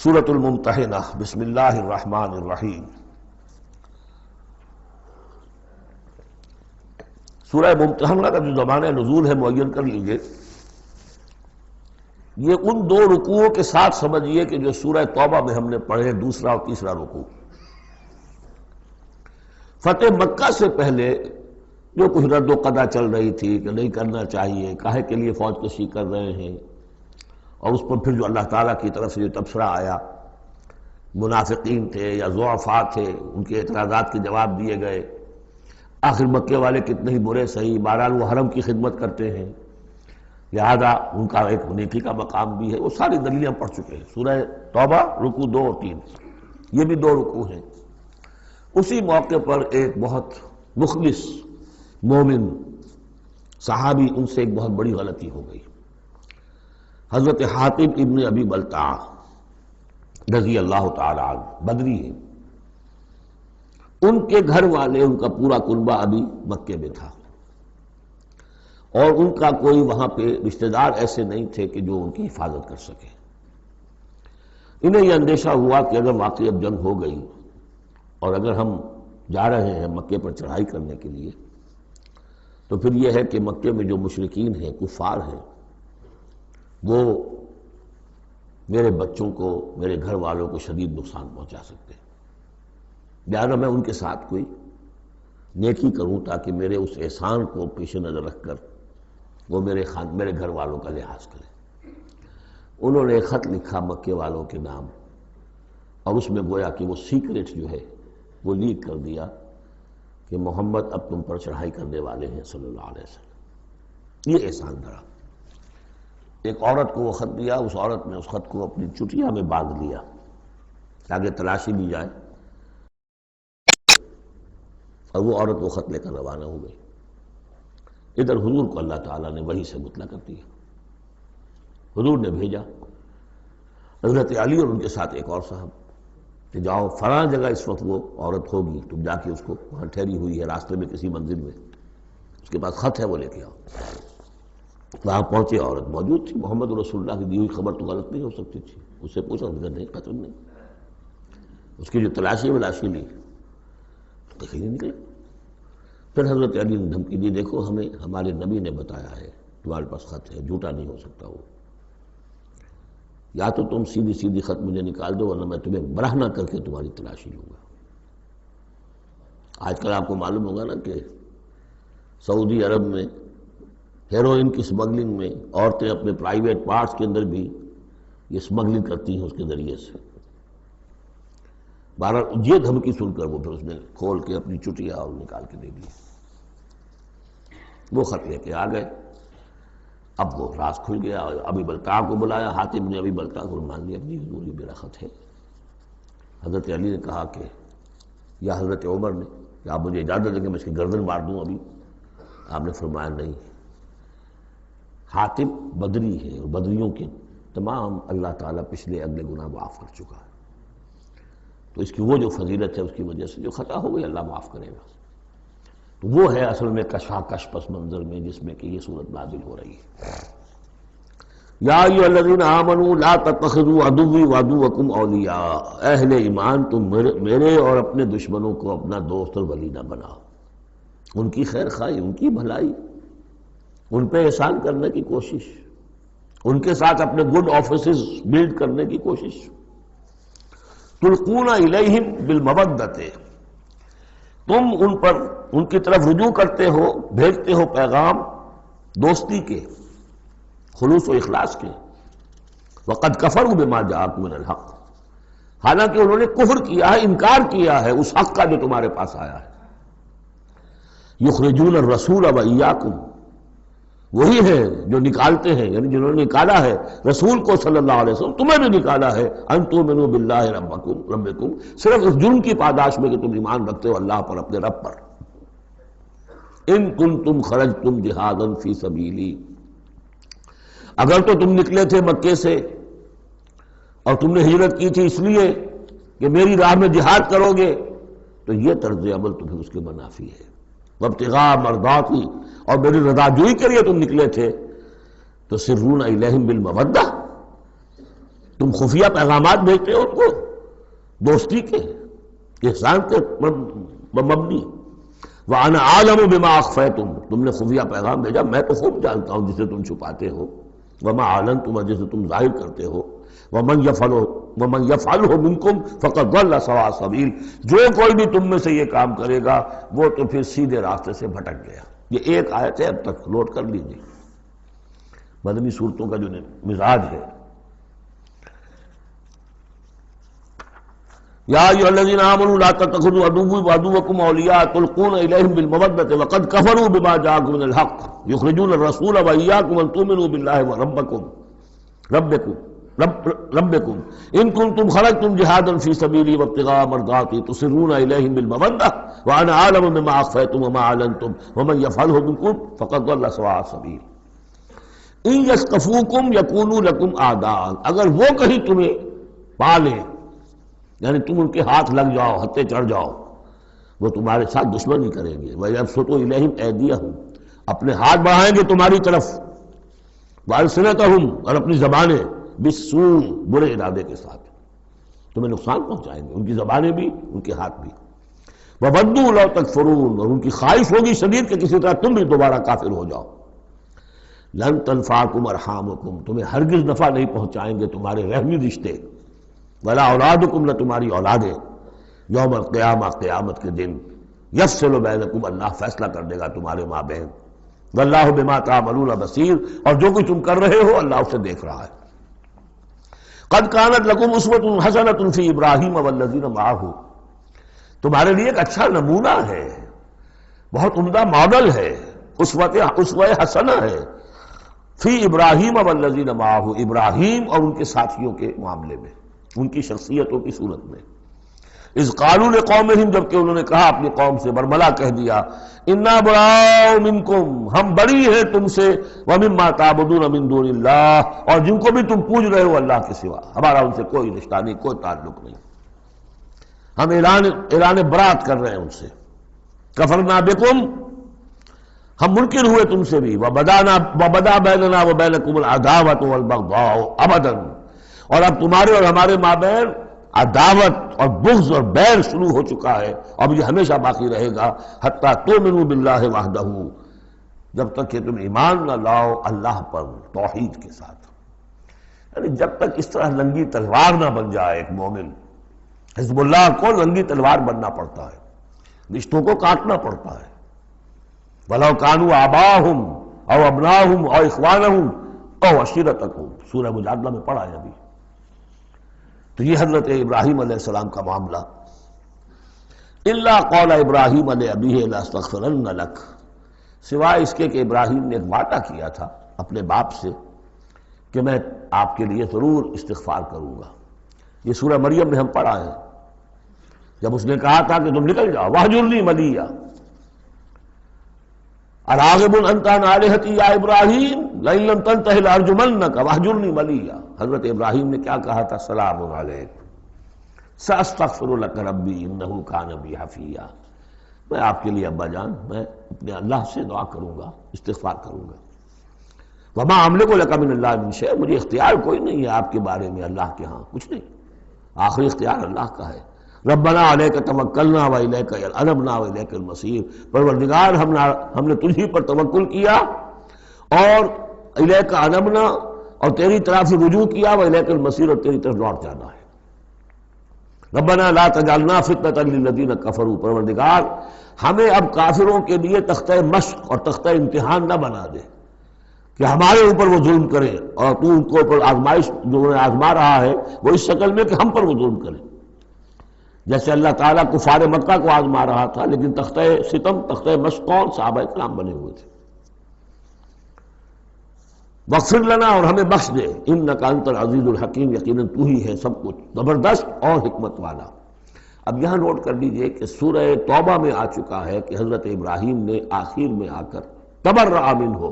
سورۃ الممتحنہ بسم اللہ الرحمن الرحیم۔ سورہ ممتحنہ کا جو زمانہ نزول ہے معین کر لیجئے، یہ ان دو رکوعوں کے ساتھ سمجھیے کہ جو سورہ توبہ میں ہم نے پڑھے، دوسرا اور تیسرا رکوع۔ فتح مکہ سے پہلے جو کچھ رد و قضا چل رہی تھی کہ نہیں کرنا چاہیے، کاہے کے لیے فوج کشی کر رہے ہیں، اور اس پر پھر جو اللہ تعالیٰ کی طرف سے جو تبصرہ آیا، منافقین تھے یا ضعفاء تھے، ان کے اعتراضات کے جواب دیے گئے۔ آخر مکے والے کتنے ہی برے صحیح، بہرحال وہ حرم کی خدمت کرتے ہیں، لہذا ان کا ایک نیکی کا مقام بھی ہے۔ وہ ساری دلیلیں ہم پڑھ چکے ہیں۔ سورہ توبہ رکوع 2 اور 3، یہ بھی 2 رکوع ہیں۔ اسی موقع پر ایک بہت مخلص مومن صحابی، ان سے ایک بہت بڑی غلطی ہو گئی۔ حضرت حاطب ابن ابی بلتع رضی اللہ تعالی عنہ بدری ہیں۔ ان کے گھر والے، ان کا پورا کنبہ ابھی مکے میں تھا، اور ان کا کوئی وہاں پہ رشتہ دار ایسے نہیں تھے کہ جو ان کی حفاظت کر سکے۔ انہیں یہ اندیشہ ہوا کہ اگر واقعی اب جنگ ہو گئی اور اگر ہم جا رہے ہیں مکے پر چڑھائی کرنے کے لیے، تو پھر یہ ہے کہ مکے میں جو مشرکین ہیں، کفار ہیں، وہ میرے بچوں کو، میرے گھر والوں کو شدید نقصان پہنچا سکتے ہیں، لہٰذا میں ان کے ساتھ کوئی نیکی کروں تاکہ میرے اس احسان کو پیش نظر رکھ کر وہ میرے گھر والوں کا لحاظ کریں۔ انہوں نے ایک خط لکھا مکے والوں کے نام، اور اس میں گویا کہ وہ سیکریٹ جو ہے وہ لیک کر دیا کہ محمد اب تم پر چڑھائی کرنے والے ہیں صلی اللہ علیہ وسلم۔ یہ احسان دھرا۔ ایک عورت کو وہ خط دیا، اس عورت نے اس خط کو اپنی چٹیا میں باندھ لیا تاکہ تلاشی لی جائے، اور وہ عورت وہ خط لے کر روانہ ہو گئی۔ ادھر حضور کو اللہ تعالیٰ نے وحی سے مطلع کر دیا۔ حضور نے بھیجا حضرت علی اور ان کے ساتھ ایک اور صاحب کہ جاؤ فلاں جگہ اس وقت وہ عورت ہوگی، تم جا کے اس کو وہاں ٹھہری ہوئی ہے راستے میں کسی منزل میں، اس کے پاس خط ہے، وہ لے کے آؤ۔ وہاں پہنچے، عورت موجود تھی۔ محمد رسول اللہ کی دی ہوئی خبر تو غلط نہیں ہو سکتی تھی۔ اس سے پوچھا، اس نے نہیں، قتل نہیں۔ اس کی جو تلاشی لی تو کہیں نہیں نکلا۔ پھر حضرت علی نے دھمکی دی، دیکھو ہمیں ہمارے نبی نے بتایا ہے تمہارے پاس خط ہے، جھوٹا نہیں ہو سکتا وہ، یا تو تم سیدھی خط مجھے نکال دو، ورنہ میں تمہیں برہنہ کر کے تمہاری تلاشی لوں گا۔ آج کل آپ کو معلوم ہوگا نا کہ سعودی عرب میں ہیروئن کی سمگلنگ میں عورتیں اپنے پرائیویٹ پارٹس کے اندر بھی یہ سمگلنگ کرتی ہیں اس کے ذریعے سے۔ بہرحال یہ دھمکی سن کر وہ پھر اس نے کھول کے اپنی چٹیا اور نکال کے دے دی۔ وہ خط لے کے آ گئے۔ اب وہ راز کھل گیا، ابی بلتع کو بلایا، حاتم نے ابی بلتع کو مان لیا، اپنی حضور یہ میرا خط ہے۔ حضرت علی نے کہا کہ، یا حضرت عمر نے کہ آپ مجھے اجازت دیں کہ میں اس کی گردن مار دوں ابھی؟ آپ نے فرمایا نہیں، حاتم بدری ہے، اور بدریوں کے تمام اللہ تعالیٰ پچھلے اگلے گناہ معاف کر چکا ہے، تو اس کی وہ جو فضیلت ہے اس کی وجہ سے جو خطا ہو گئی اللہ معاف کرے گا۔ تو وہ ہے اصل میں کشاکش پس منظر میں جس میں کہ یہ صورت نازل ہو رہی ہے۔ یا ایھا الذین آمنوا لا تتخذوا عدوی وعدوکم اولیاء، اہل ایمان تم میرے اور اپنے دشمنوں کو اپنا دوست اور ولی نہ بناؤ۔ ان کی خیر خواہی، ان کی بھلائی، ان پہ احسان کرنے کی کوشش، ان کے ساتھ اپنے گڈ آفیسز بلڈ کرنے کی کوشش۔ تلقون الیہم بالمودۃ، تم ان پر ان کی طرف رجوع کرتے ہو، بھیجتے ہو پیغام دوستی کے، خلوص و اخلاص کے۔ وقد کفروا بما جاءکم من الحق، حالانکہ انہوں نے کفر کیا ہے، انکار کیا ہے اس حق کا جو تمہارے پاس آیا ہے۔ یخرجون الرسول وایاکم، وہی ہے جو نکالتے ہیں، یعنی جنہوں نے نکالا ہے رسول کو صلی اللہ علیہ وسلم، تمہیں بھی نکالا ہے، ان تؤمنوا باللہ ربکم، صرف اس جرم کی پاداش میں کہ تم ایمان رکھتے ہو اللہ پر، اپنے رب پر۔ ان کنتم خرجتم جہادا فی سبیلی، اگر تو تم نکلے تھے مکے سے اور تم نے ہجرت کی تھی اس لیے کہ میری راہ میں جہاد کرو گے، تو یہ طرز عمل تو پھر اس کے منافی ہے۔ وابتغاء مرضاتی، اور میری رضا جوئی کے لیے تم نکلے تھے، تو سرون الیہم بالمودہ، تم خفیہ پیغامات بھیجتے ہو ان کو دوستی کے، احسان کے مبنی. وَأَنَا أَعْلَمُ بِمَا أَخْفَيْتُمْ، تم نے خفیہ پیغام بھیجا، میں تو خوب جانتا ہوں جسے تم چھپاتے ہو. وَمَا أَعْلَنْتُمْ، جسے تم ظاہر کرتے ہو. وَمَنْ يَفْعَلْهُ مِنْكُمْ فَقَدْ ضَلَّ سَوَاءَ السَّبِيلِ، جو کوئی بھی تم میں سے یہ کام کرے گا وہ تو پھر سیدھے راستے سے بھٹک گیا. یہ ایک آیت ہے، اب تک نوٹ کر لیجیے مدنی صورتوں کا جو مزاج ہے. یا ایھا الذین آمنوا لا تتخذوا عدوی وعدوکم اولیاء تلقون الیہم بالمودۃ وقد کفروا بما جاءکم من الحق یخرجون الرسول وایاکم ان تؤمنوا باللہ ربکم ان کنتم خرجتم جہادا فی سبیلی وابتغاء مرضاتی تسرون الیہم بالمودۃ وانا اعلم بما اخفیتم وما اعلنتم ومن یفعلہ منکم فقد ضل سواء السبیل. ان یثقفوکم یکونوا لکم اعداء، اگر وہ کہیں تمہیں پا لیں، یعنی تم ان کے ہاتھ لگ جاؤ، ہتھے چڑھ جاؤ، وہ تمہارے ساتھ دشمنی کریں گے. وَيَبْسُطُوا إِلَيْهِمْ أَيْدِيَهُمْ، اپنے ہاتھ بڑھائیں گے تمہاری طرف. وَأَلْسِنَتَهُمْ، اور اپنی زبانیں، بِالسُّوءِ، برے ارادے کے ساتھ تمہیں نقصان پہنچائیں گے، ان کی زبانیں بھی ان کے ہاتھ بھی. وَوَدُّوا لَوْ تَكْفُرُونَ، اور ان کی خواہش ہوگی شدید کہ کسی طرح تم بھی دوبارہ کافر ہو جاؤ. لَن تَنفَعَكُمْ أَرْحَامُكُمْ، تمہیں ہرگز نفع نہیں پہنچائیں گے تمہارے رحمی رشتے. ولا اولادکم، نہ تمہاری اولادیں. یوم القیامہ، قیامت کے دن. یفصل بینکم، اللہ فیصلہ کر دے گا تمہارے مابین. واللہ بما تعملون بصیر، اور جو کچھ تم کر رہے ہو اللہ اسے دیکھ رہا ہے. قد کانت لکم اسوۃ حسنۃ فی ابراہیم والذین معہ، تمہارے لیے ایک اچھا نمونہ ہے، بہت عمدہ ماڈل ہے، اسوہ حسنہ ہے. فی ابراہیم والذین معہ، ابراہیم اور ان کے ساتھیوں کے معاملے میں، ان کی شخصیتوں کی صورت میں. اذ قالوا لقومہم، جبکہ انہوں نے کہا اپنی قوم سے، برملا کہہ دیا، انا براء منکم، ہم بری ہیں تم سے، ومما تعبدون من دون اللہ، اور جن کو بھی تم پوج رہے ہو اللہ کے سوا، ہمارا ان سے کوئی رشتہ نہیں، کوئی تعلق نہیں. ہم اعلان برات کر رہے ہیں ان سے. کفرنا بکم، ہم منکر ہوئے تم سے بھی. وبدا بیننا وبینکم العداوۃ والبغضاء ابدا، اور اب تمہارے اور ہمارے مابین عداوت اور بغض اور بیر شروع ہو چکا ہے، اب یہ ہمیشہ باقی رہے گا. حتیٰ تؤمنوا باللہ وحدہ، جب تک کہ تم ایمان نہ لاؤ اللہ پر توحید کے ساتھ. یعنی جب تک اس طرح ننگی تلوار نہ بن جائے ایک مومن. حزب اللہ کو ننگی تلوار بننا پڑتا ہے، رشتوں کو کاٹنا پڑتا ہے. وَلَوْ كَانُوا آبَاءَهُمْ أَوْ أَبْنَاءَهُمْ أَوْ إِخْوَانَهُمْ أَوْ عَشِيرَتَهُمْ، سورہ مجادلہ میں پڑھا ہے ابھی. تو یہ حضرت ابراہیم علیہ السلام کا معاملہ. إِلَّا قَالَ إِبْرَاهِيمَ لِأَبِيهِ لَأَسْتَغْفِرَنَّ لَكَ، سوائے اس کے کہ ابراہیم نے ایک وعدہ کیا تھا اپنے باپ سے کہ میں آپ کے لیے ضرور استغفار کروں گا. یہ سورہ مریم میں ہم پڑھا ہے، جب اس نے کہا تھا کہ تم نکل جاؤ، وَاهْجُرْنِي مَلِيًّا اراغب انت عن آلہتی یا ابراہیم لئن لم تنتہ لارجمنک واہجرنی ملیہ. حضرت ابراہیم نے کیا کہا تھا؟ سلام علیک ساستغفر لک ربی انہ کان بی حفیہ، میں آپ کے لیے ابا جان میں اپنے اللہ سے دعا کروں گا، استغفار کروں گا. وما املک لک من اللہ من شیء، مجھے اختیار کوئی نہیں ہے آپ کے بارے میں اللہ کے ہاں، کچھ نہیں، آخری اختیار اللہ کا ہے. ربنا علیک توکلنا والیک انبنا والیک المصیر، پروردگار ہم نے تجھی پر توکل کیا اور الیک انبنا، اور تیری طرف رجوع کیا، والیک المصیر، اور تیری طرف لوٹ جانا ہے. ربنا لا تجعلنا فتنۃ للذین کفروا، پروردگار ہمیں اب کافروں کے لیے تختہ مشق اور تختہ امتحان نہ بنا دے کہ ہمارے اوپر وہ ظلم کرے، اور تو ان کو اوپر آزمائش جو انہیں آزما رہا ہے وہ اس شکل میں کہ ہم پر وہ ظلم کرے، جیسے اللہ تعالیٰ کفار مکہ کو آزما رہا تھا. لیکن تختہ ستم، تختہ مشق کون؟ صحابہ کرام بنے ہوئے تھے. واغفر لنا، اور ہمیں بخش دے، انک انت العزیز الحکیم، یقیناً تو ہی ہے سب کچھ زبردست اور حکمت والا. اب یہاں نوٹ کر لیجئے کہ سورہ توبہ میں آ چکا ہے کہ حضرت ابراہیم نے آخر میں آ کر تبرأ منہ،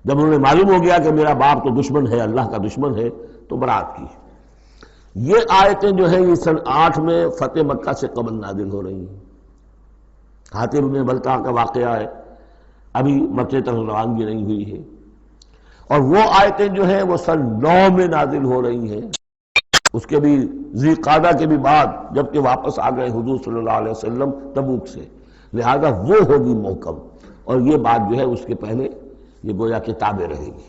جب انہوں نے معلوم ہو گیا کہ میرا باپ تو دشمن ہے، اللہ کا دشمن ہے، تو برات کی. یہ آیتیں جو ہیں یہ سن 8 میں فتح مکہ سے قبل نازل ہو رہی ہیں. حاتب بن بلتع کا واقعہ ہے، ابھی مکے طرف روانگی نہیں ہوئی ہے. اور وہ آیتیں جو ہیں وہ سن 9 میں نازل ہو رہی ہیں. اس کے بھی ذی قعدہ کے بھی بعد جبکہ واپس آ گئے حضور صلی اللہ علیہ وسلم تبوک سے، لہذا وہ ہوگی محکم، اور یہ بات جو ہے اس کے پہلے یہ گویا کہ تابع رہے گی۔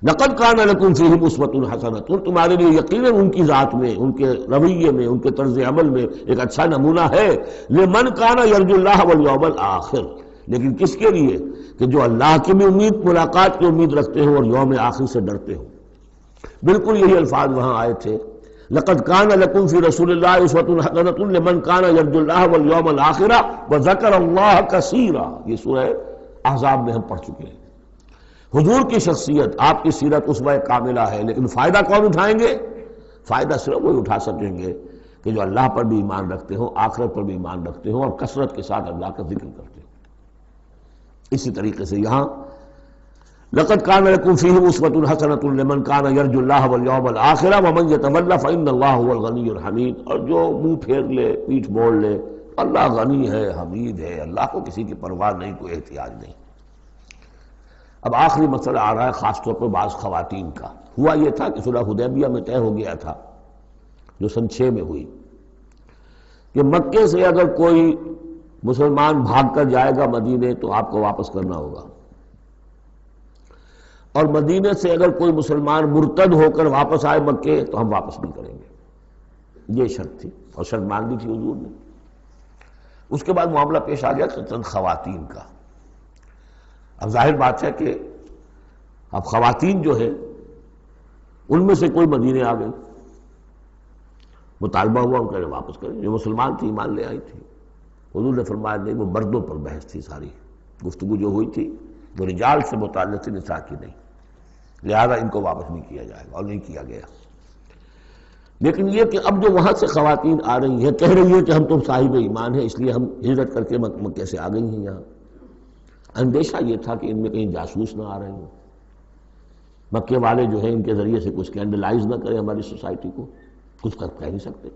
لقد کان لکم فیہم اسوۃ حسنۃ، تمہارے لیے یقیناً ان کی ذات میں، ان کے رویے میں، ان کے طرز عمل میں ایک اچھا نمونہ ہے، لمن کان یرجو اللہ والیوم الآخر، لیکن کس کے لیے؟ کہ جو اللہ کی بھی ملاقات کی امید رکھتے ہو اور یوم آخر سے ڈرتے ہو۔ بالکل یہی الفاظ وہاں آئے تھے، لقد کان لکم فی رسول اللہ اسوۃ حسنۃ لمن کان یرجو اللہ والیوم الآخر وذکر اللہ کثیرا، یہ سورہ احزاب میں ہم پڑھ چکے ہیں۔ حضور کی شخصیت، آپ کی سیرت اسوہ کاملہ ہے، لیکن فائدہ کون اٹھائیں گے؟ فائدہ صرف وہی اٹھا سکیں گے کہ جو اللہ پر بھی ایمان رکھتے ہوں، آخرت پر بھی ایمان رکھتے ہوں، اور کثرت کے ساتھ اللہ کا ذکر کرتے ہوں۔ اسی طریقے سے یہاں لقد کان لکم فیہم اسوۃ حسنۃ لمن کان یرجو اللہ والیوم الآخر ومن یتول فإن اللہ هو الغنی الحمید، اور جو منہ پھیر لے، پیٹھ موڑ لے، اللہ غنی ہے، حمید ہے، اللہ کو کسی کی پرواہ نہیں، کوئی احتیاج نہیں۔ اب آخری مسئلہ آ رہا ہے خاص طور پر بعض خواتین کا۔ ہوا یہ تھا کہ صلح حدیبیہ میں طے ہو گیا تھا، جو سن 6 میں ہوئی، کہ مکے سے اگر کوئی مسلمان بھاگ کر جائے گا مدینے تو آپ کو واپس کرنا ہوگا، اور مدینے سے اگر کوئی مسلمان مرتد ہو کر واپس آئے مکے تو ہم واپس نہیں کریں گے۔ یہ شرط تھی، اور شرط مان لی تھی حضور نے۔ اس کے بعد معاملہ پیش آ گیا چند خواتین کا۔ اب ظاہر بات ہے کہ اب خواتین جو ہے ان میں سے کوئی مدینے آ گئی، مطالبہ ہوا ان کا واپس کریں، جو مسلمان تھی ایمان لے آئی تھی۔ حضور نے فرمایا نہیں، وہ مردوں پر بحث تھی، ساری گفتگو جو ہوئی تھی وہ رجال سے متعلق تھی، نساء کی نہیں، لہذا ان کو واپس نہیں کیا جائے گا، اور نہیں کیا گیا۔ لیکن یہ کہ اب جو وہاں سے خواتین آ رہی ہیں، کہہ رہی ہیں کہ ہم تو صاحب ایمان ہیں، اس لیے ہم ہجرت کر کے مکے سے آ گئی ہیں یہاں۔ اندیشہ یہ تھا کہ ان میں کہیں جاسوس نہ آ رہے ہوں، مکے والے جو ہیں ان کے ذریعے سے کچھ اسکینڈلائز نہ کریں ہماری سوسائٹی کو، کچھ کہہ نہیں سکتے،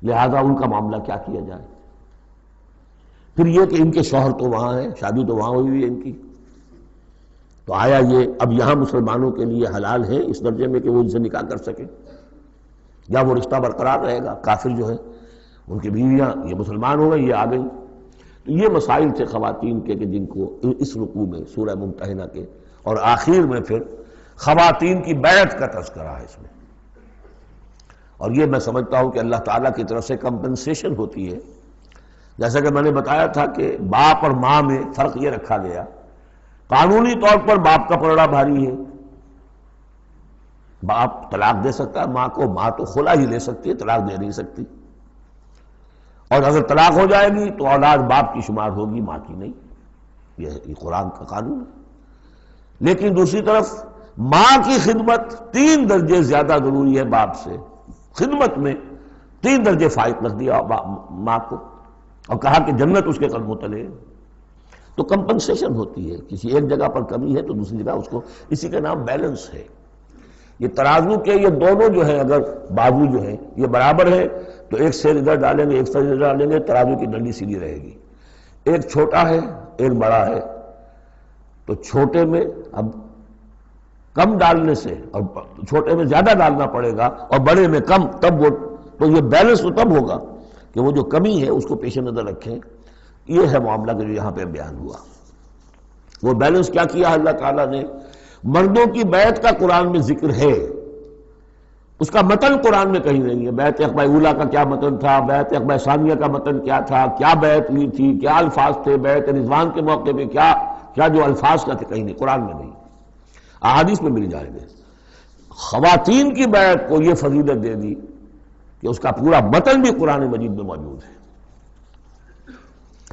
لہذا ان کا معاملہ کیا کیا جائے۔ پھر یہ کہ ان کے شوہر تو وہاں ہیں، شادی تو وہاں ہوئی ہوئی ہے ان کی، تو آیا یہ اب یہاں مسلمانوں کے لیے حلال ہے اس درجے میں کہ وہ ان سے نکاح کر سکیں، یا وہ رشتہ برقرار رہے گا؟ کافر جو ہے ان کی بیویاں یہ مسلمان ہو گئی، یہ آ گئی۔ تو یہ مسائل تھے خواتین کے کہ جن کو اس رکوع میں سورہ ممتحنہ کے اور آخر میں پھر خواتین کی بیعت کا تذکرہ ہے اس میں۔ اور یہ میں سمجھتا ہوں کہ اللہ تعالیٰ کی طرف سے کمپنسیشن ہوتی ہے، جیسا کہ میں نے بتایا تھا کہ باپ اور ماں میں فرق یہ رکھا گیا، قانونی طور پر باپ کا پلڑا بھاری ہے، باپ طلاق دے سکتا ہے ماں کو، ماں تو خلا ہی لے سکتی ہے، طلاق دے نہیں سکتی، اور اگر طلاق ہو جائے گی تو اولاد باپ کی شمار ہوگی، ماں کی نہیں، یہ قرآن کا قانون ہے۔ لیکن دوسری طرف ماں کی خدمت 3 درجے زیادہ ضروری ہے باپ سے، خدمت میں 3 درجے فائق رکھ دیا ماں کو، اور کہا کہ جنت اس کے قدموں تلے۔ تو کمپنسیشن ہوتی ہے، کسی ایک جگہ پر کمی ہے تو دوسری جگہ اس کو، اسی کا نام بیلنس ہے۔ یہ ترازو کے یہ دونوں جو ہیں، اگر بازو جو ہیں یہ برابر ہے تو ایک سیر ادھر ڈالیں گے، ایک سیر ادھر ڈالیں گے، ترازو کی ڈنڈی سیدھی رہے گی۔ ایک چھوٹا ہے ایک بڑا ہے تو چھوٹے میں اب کم ڈالنے سے، اور چھوٹے میں زیادہ ڈالنا پڑے گا اور بڑے میں کم، تب وہ، تو یہ بیلنس تو تب ہوگا کہ وہ جو کمی ہے اس کو پیش نظر رکھیں۔ یہ ہے معاملہ کہ جو یہاں پہ بیان ہوا۔ وہ بیلنس کیا کیا اللہ تعالیٰ نے؟ مردوں کی بیعت کا قرآن میں ذکر ہے، اس کا متن قرآن میں کہیں نہیں ہے۔ بیعت عقبہ اولیٰ کا کیا متن تھا، بیعت عقبہ ثانیہ کا متن کیا تھا، کیا بیعت لی تھی، کیا الفاظ تھے، بیعت رضوان کے موقع پہ کیا جو الفاظ کا تھے، کہیں نہیں، قرآن میں نہیں، احادیث میں مل جائیں گے۔ خواتین کی بیعت کو یہ فضیلت دے دی کہ اس کا پورا متن بھی قرآن مجید میں موجود ہے۔